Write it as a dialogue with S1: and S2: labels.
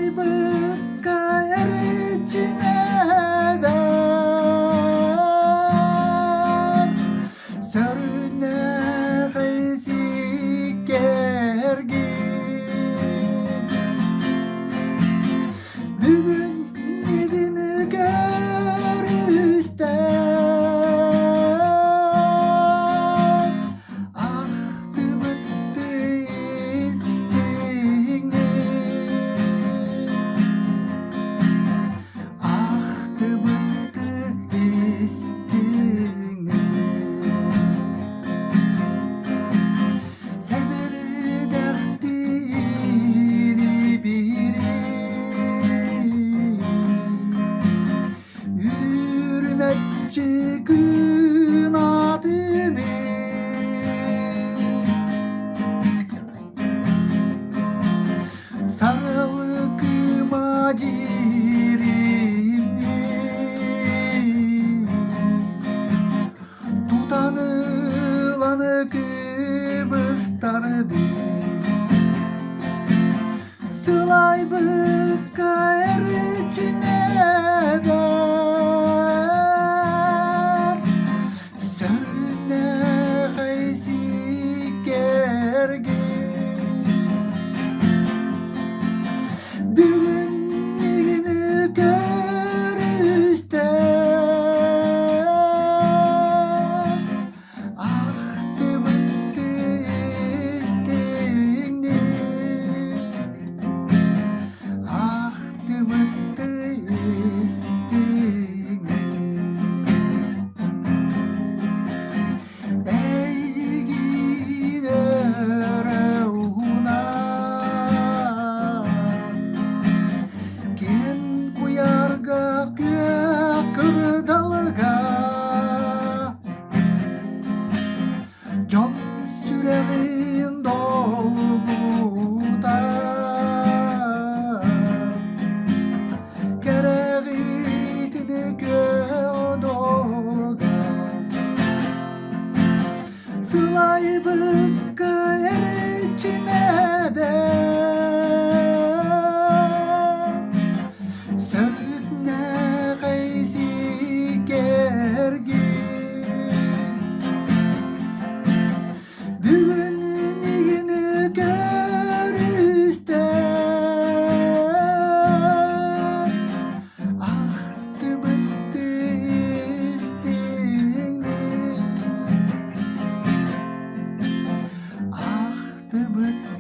S1: Sılay bıkka ericine ben Sörüne gıysik gergin Bugün nigini görüsten Ahtı bıttı istinni Ahtı bıttı istinni Seberi dertini biri Hürmetçi gün adını Sarılgıma cirimni Tutanılanı kıbıstardı Sılay bıkka ericine ben Sörüne gıysik gergin Bugün nigini görüsten Ahtı bıttı istinni Ahtı bıttı istinni Ey gider ruhuna Ken kuyarga kırdalga Can süreğin dolguda Kereğitini gödolga Sılay bıkka ericine ben Sörüne gıysik gergin Bugün nigini görüsten Ahtı bıttı istinni Ahtı bıttı